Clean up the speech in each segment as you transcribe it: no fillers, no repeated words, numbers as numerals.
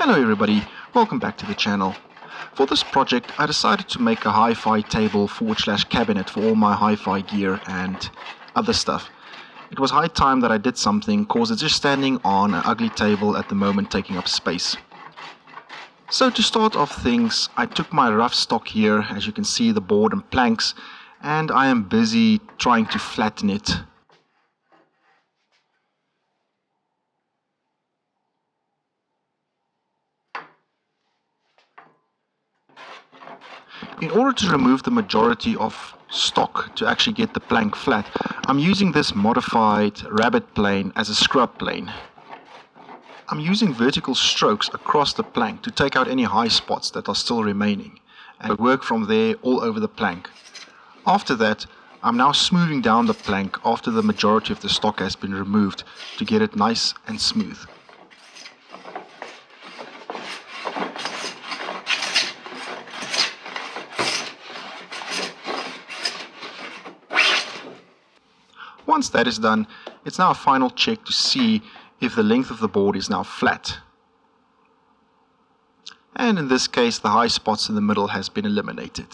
Hello everybody, welcome back to the channel. For this project I decided to make a hi-fi table / cabinet for all my hi-fi gear and other stuff. It was high time that I did something, cause it's just standing on an ugly table at the moment taking up space. So to start off things, I took my rough stock here, as you can see, the board and planks, and I am busy trying to flatten it. In order to remove the majority of stock to actually get the plank flat, I'm using this modified rabbit plane as a scrub plane. I'm using vertical strokes across the plank to take out any high spots that are still remaining and work from there all over the plank. After that, I'm now smoothing down the plank after the majority of the stock has been removed to get it nice and smooth. Once that is done, it's now a final check to see if the length of the board is now flat. And in this case, the high spots in the middle has been eliminated.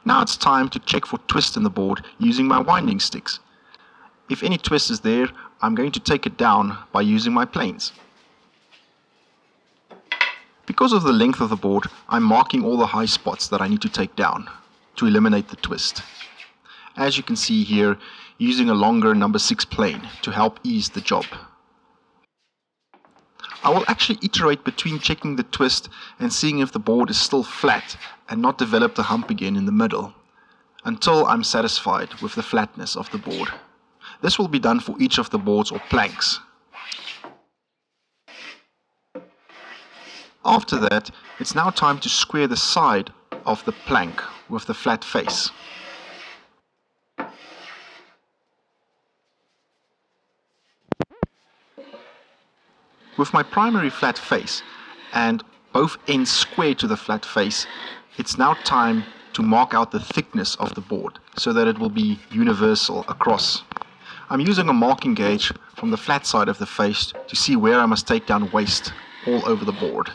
Now it's time to check for twist in the board using my winding sticks. If any twist is there, I'm going to take it down by using my planes. Because of the length of the board, I'm marking all the high spots that I need to take down to eliminate the twist. As you can see here, using a longer number 6 plane to help ease the job. I will actually iterate between checking the twist and seeing if the board is still flat and not develop the hump again in the middle, until I'm satisfied with the flatness of the board. This will be done for each of the boards or planks. After that, it's now time to square the side of the plank with the flat face. With my primary flat face and both ends square to the flat face, it's now time to mark out the thickness of the board so that it will be universal across. I'm using a marking gauge from the flat side of the face to see where I must take down waste all over the board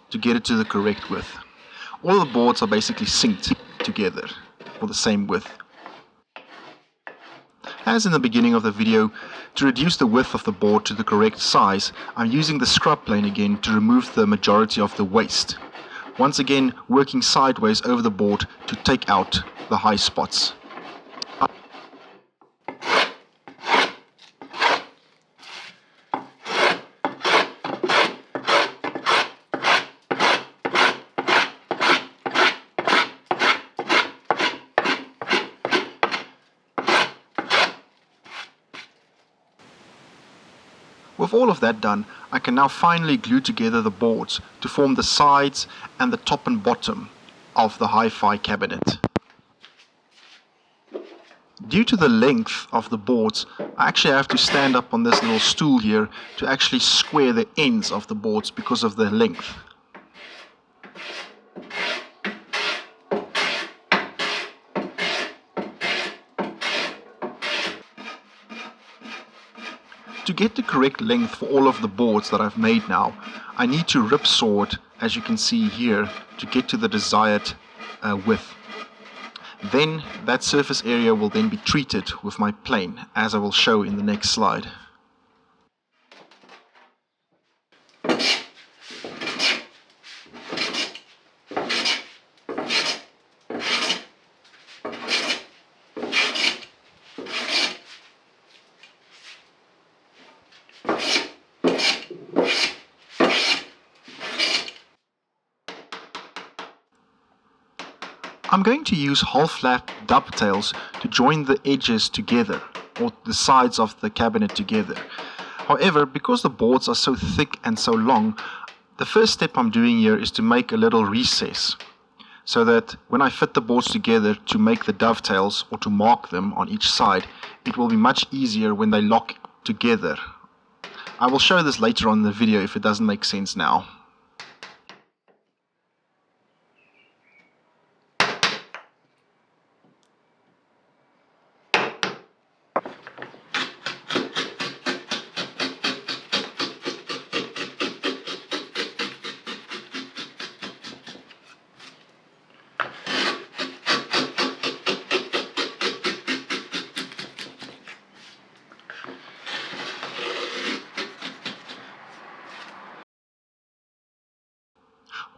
to get it to the correct width. All the boards are basically synced together for the same width. As in the beginning of the video, to reduce the width of the board to the correct size, I'm using the scrub plane again to remove the majority of the waste. Once again, working sideways over the board to take out the high spots. With all of that done, I can now finally glue together the boards to form the sides and the top and bottom of the hi-fi cabinet. Due to the length of the boards, I actually have to stand up on this little stool here to actually square the ends of the boards because of the length. To get the correct length for all of the boards that I've made now, I need to rip saw it, as you can see here, to get to the desired width. Then that surface area will then be treated with my plane, as I will show in the next slide. I'm going to use half-flat dovetails to join the edges together, or the sides of the cabinet together. However, because the boards are so thick and so long, the first step I'm doing here is to make a little recess, so that when I fit the boards together to make the dovetails or to mark them on each side, it will be much easier when they lock together. I will show this later on in the video if it doesn't make sense now.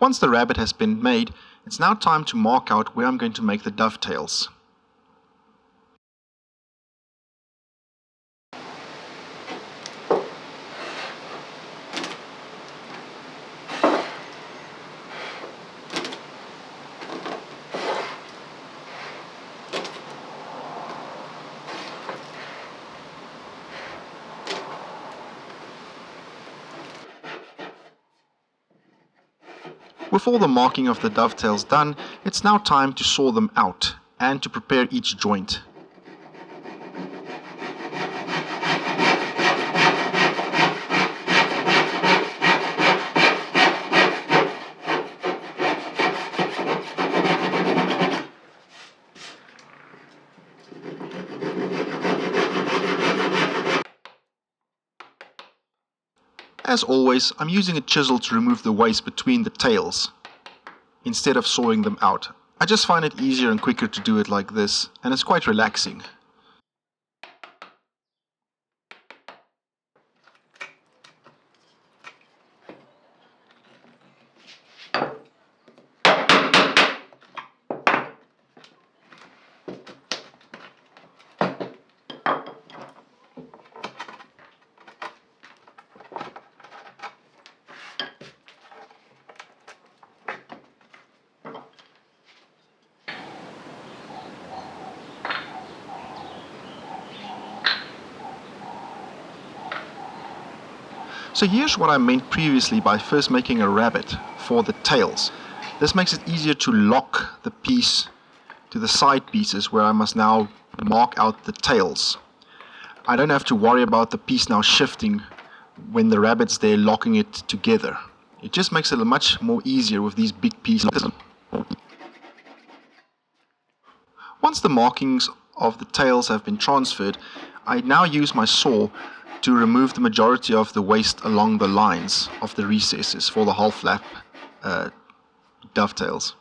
Once the rabbit has been made, it's now time to mark out where I'm going to make the dovetails. With all the marking of the dovetails done, it's now time to saw them out and to prepare each joint. As always, I'm using a chisel to remove the waste between the tails instead of sawing them out. I just find it easier and quicker to do it like this, and it's quite relaxing. So here's what I meant previously by first making a rabbit for the tails. This makes it easier to lock the piece to the side pieces where I must now mark out the tails. I don't have to worry about the piece now shifting when the rabbit's there locking it together. It just makes it much more easier with these big pieces. Once the markings of the tails have been transferred, I now use my saw to remove the majority of the waste along the lines of the recesses for the half flap dovetails.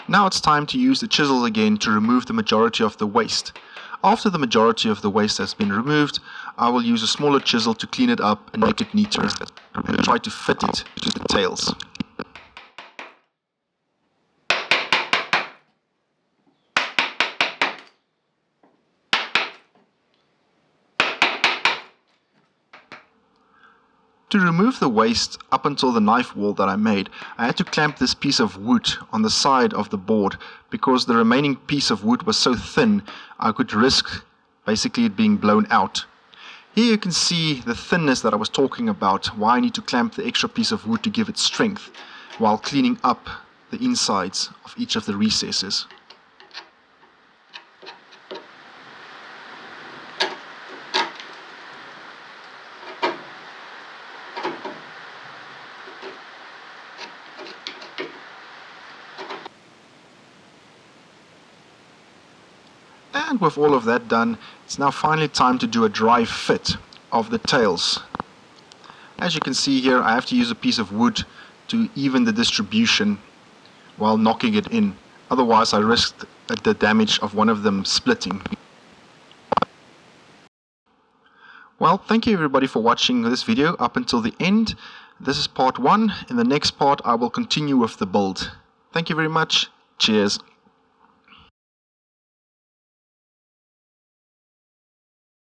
Now it's time to use the chisel again to remove the majority of the waste. After the majority of the waste has been removed, I will use a smaller chisel to clean it up and make it neater and try to fit it to the tails. To remove the waste up until the knife wall that I made, I had to clamp this piece of wood on the side of the board because the remaining piece of wood was so thin I could risk basically it being blown out. Here you can see the thinness that I was talking about, why I need to clamp the extra piece of wood to give it strength while cleaning up the insides of each of the recesses. And with all of that done, it's now finally time to do a dry fit of the tails. As you can see here, I have to use a piece of wood to even the distribution while knocking it in. Otherwise, I risked the damage of one of them splitting. Well, thank you everybody for watching this video up until the end. This is part 1. In the next part, I will continue with the build. Thank you very much. Cheers.